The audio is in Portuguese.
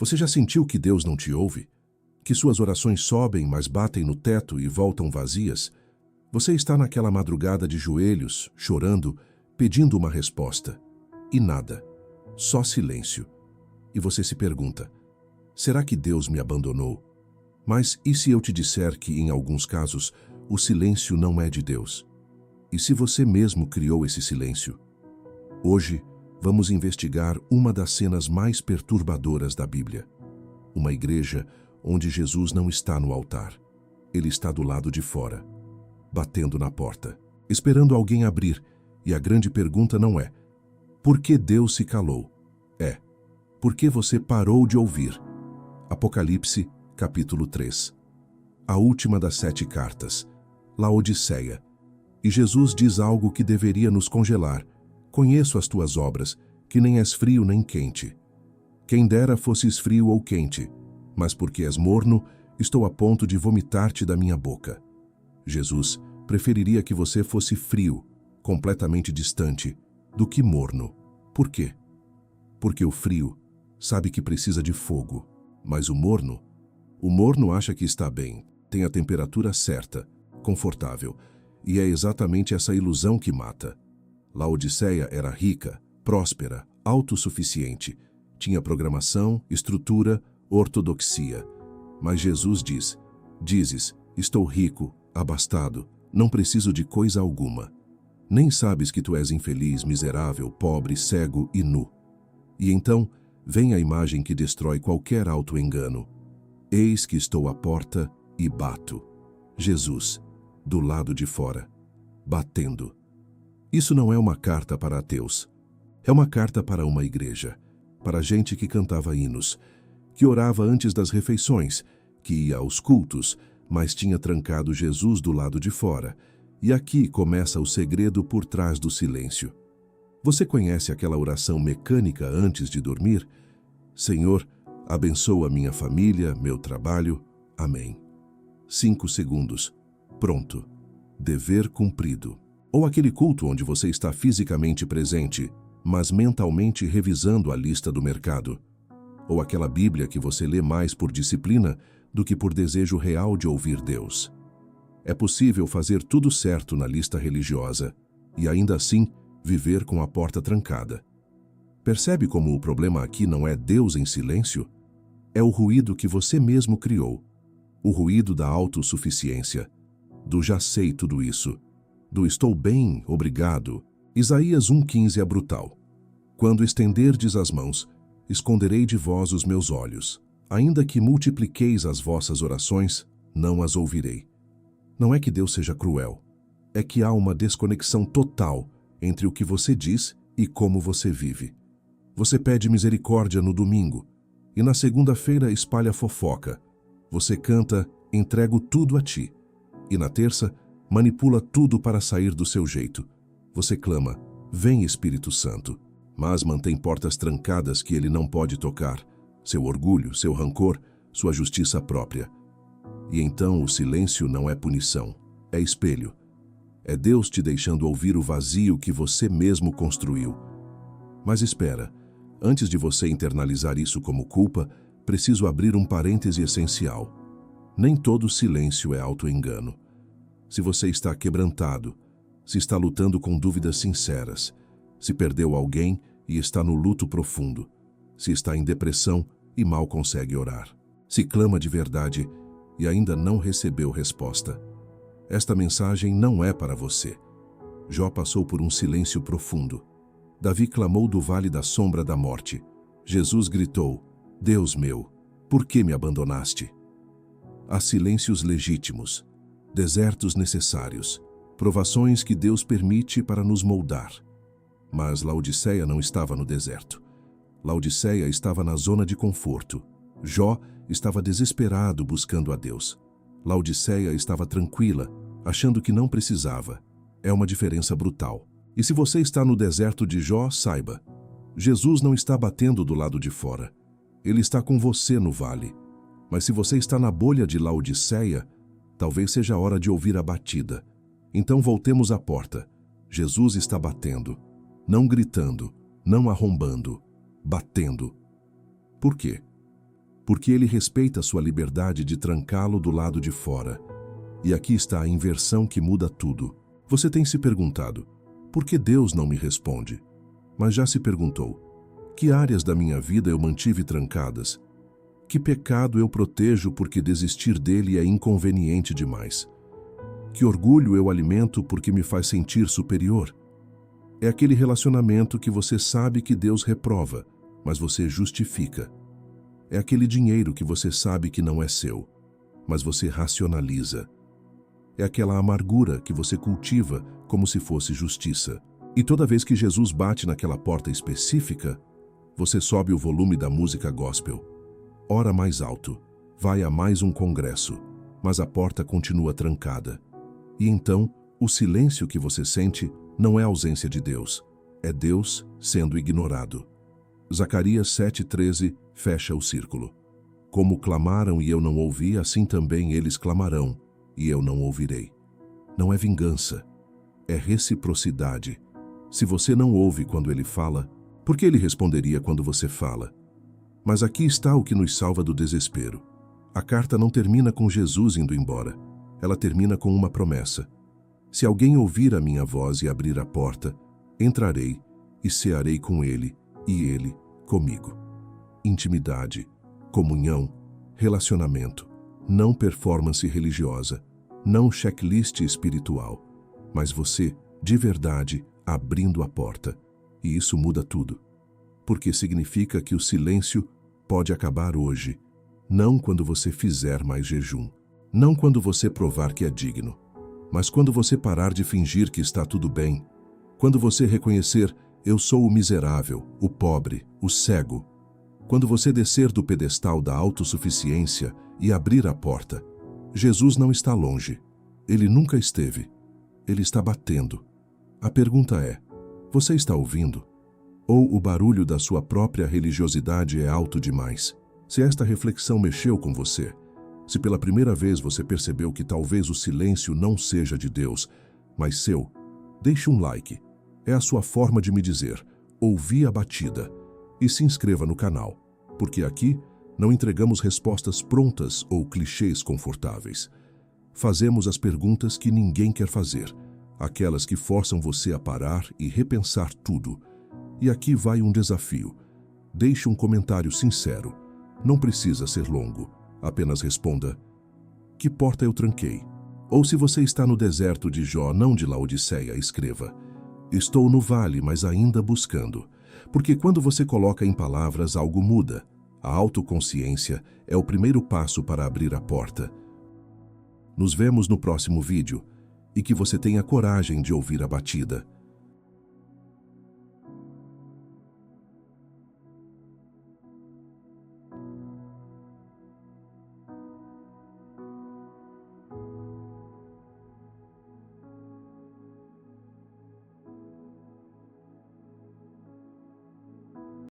Você já sentiu que Deus não te ouve? Que suas orações sobem, mas batem no teto e voltam vazias? Você está naquela madrugada de joelhos, chorando, pedindo uma resposta. E nada. Só silêncio. E você se pergunta, será que Deus me abandonou? Mas e se eu te disser que, em alguns casos, o silêncio não é de Deus? E se você mesmo criou esse silêncio? Hoje, vamos investigar uma das cenas mais perturbadoras da Bíblia. Uma igreja onde Jesus não está no altar. Ele está do lado de fora, batendo na porta, esperando alguém abrir. E a grande pergunta não é: por que Deus se calou? É: por que você parou de ouvir? Apocalipse, capítulo 3. A última das 7 cartas. Laodiceia. E Jesus diz algo que deveria nos congelar. Conheço as tuas obras, que nem és frio nem quente. Quem dera fosses frio ou quente, mas porque és morno, estou a ponto de vomitar-te da minha boca. Jesus preferiria que você fosse frio, completamente distante, do que morno. Por quê? Porque o frio sabe que precisa de fogo, mas o morno acha que está bem, tem a temperatura certa, confortável, e é exatamente essa ilusão que mata. Laodiceia era rica, próspera, autossuficiente, tinha programação, estrutura, ortodoxia. Mas Jesus dizes, estou rico, abastado, não preciso de coisa alguma. Nem sabes que tu és infeliz, miserável, pobre, cego e nu. E então vem a imagem que destrói qualquer auto-engano. Eis que estou à porta e bato. Jesus, do lado de fora, batendo. Isso não é uma carta para ateus. É uma carta para uma igreja, para gente que cantava hinos, que orava antes das refeições, que ia aos cultos, mas tinha trancado Jesus do lado de fora. E aqui começa o segredo por trás do silêncio. Você conhece aquela oração mecânica antes de dormir? Senhor, abençoa minha família, meu trabalho. Amém. 5 segundos. Pronto. Dever cumprido. Ou aquele culto onde você está fisicamente presente, mas mentalmente revisando a lista do mercado. Ou aquela Bíblia que você lê mais por disciplina do que por desejo real de ouvir Deus. É possível fazer tudo certo na lista religiosa e ainda assim viver com a porta trancada. Percebe como o problema aqui não é Deus em silêncio? É o ruído que você mesmo criou. O ruído da autossuficiência, do já sei tudo isso, do estou bem, obrigado. Isaías 1,15 é brutal. Quando estenderdes as mãos, esconderei de vós os meus olhos. Ainda que multipliqueis as vossas orações, não as ouvirei. Não é que Deus seja cruel, é que há uma desconexão total entre o que você diz e como você vive. Você pede misericórdia no domingo e na segunda-feira espalha fofoca. Você canta, entrego tudo a ti. E na terça, manipula tudo para sair do seu jeito. Você clama, vem Espírito Santo, mas mantém portas trancadas que ele não pode tocar. Seu orgulho, seu rancor, sua justiça própria. E então o silêncio não é punição, é espelho. É Deus te deixando ouvir o vazio que você mesmo construiu. Mas espera, antes de você internalizar isso como culpa, preciso abrir um parêntese essencial. Nem todo silêncio é auto-engano. Se você está quebrantado, se está lutando com dúvidas sinceras, se perdeu alguém e está no luto profundo, se está em depressão e mal consegue orar, se clama de verdade e ainda não recebeu resposta, esta mensagem não é para você. Jó passou por um silêncio profundo. Davi clamou do vale da sombra da morte. Jesus gritou, Deus meu, por que me abandonaste? Há silêncios legítimos, desertos necessários, provações que Deus permite para nos moldar. Mas Laodiceia não estava no deserto. Laodiceia estava na zona de conforto. Jó estava desesperado buscando a Deus. Laodiceia estava tranquila, achando que não precisava. É uma diferença brutal. E se você está no deserto de Jó, saiba, Jesus não está batendo do lado de fora. Ele está com você no vale. Mas se você está na bolha de Laodiceia, talvez seja a hora de ouvir a batida. Então voltemos à porta. Jesus está batendo. Não gritando, não arrombando, batendo. Por quê? porque ele respeita sua liberdade de trancá-lo do lado de fora. E aqui está a inversão que muda tudo. Você tem se perguntado, por que Deus não me responde? Mas já se perguntou, que áreas da minha vida eu mantive trancadas? Que pecado eu protejo porque desistir dele é inconveniente demais? Que orgulho eu alimento porque me faz sentir superior? É aquele relacionamento que você sabe que Deus reprova, mas você justifica. É aquele dinheiro que você sabe que não é seu, mas você racionaliza. É aquela amargura que você cultiva como se fosse justiça. E toda vez que Jesus bate naquela porta específica, você sobe o volume da música gospel. Ora mais alto, vai a mais um congresso, mas a porta continua trancada. E então, o silêncio que você sente não é ausência de Deus, é Deus sendo ignorado. Zacarias 7,13 fecha o círculo. Como clamaram e eu não ouvi, assim também eles clamarão, e eu não ouvirei. Não é vingança, é reciprocidade. Se você não ouve quando ele fala, por que ele responderia quando você fala? Mas aqui está o que nos salva do desespero. A carta não termina com Jesus indo embora. Ela termina com uma promessa. Se alguém ouvir a minha voz e abrir a porta, entrarei e cearei com ele e ele comigo. Intimidade, comunhão, relacionamento, não performance religiosa, não checklist espiritual, mas você, de verdade, abrindo a porta. E isso muda tudo. Porque significa que o silêncio pode acabar hoje, não quando você fizer mais jejum, não quando você provar que é digno, mas quando você parar de fingir que está tudo bem, quando você reconhecer, eu sou o miserável, o pobre, o cego, quando você descer do pedestal da autossuficiência e abrir a porta. Jesus não está longe, ele nunca esteve, ele está batendo. A pergunta é, você está ouvindo? Ou o barulho da sua própria religiosidade é alto demais? Se esta reflexão mexeu com você, se pela primeira vez você percebeu que talvez o silêncio não seja de Deus, mas seu, deixe um like. É a sua forma de me dizer, ouvi a batida. E se inscreva no canal, porque aqui não entregamos respostas prontas ou clichês confortáveis. Fazemos as perguntas que ninguém quer fazer, aquelas que forçam você a parar e repensar tudo. E aqui vai um desafio. Deixe um comentário sincero. Não precisa ser longo. Apenas responda: que porta eu tranquei? Ou se você está no deserto de Jó, não de Laodiceia, escreva: estou no vale, mas ainda buscando. Porque quando você coloca em palavras, algo muda. A autoconsciência é o primeiro passo para abrir a porta. Nos vemos no próximo vídeo e que você tenha coragem de ouvir a batida.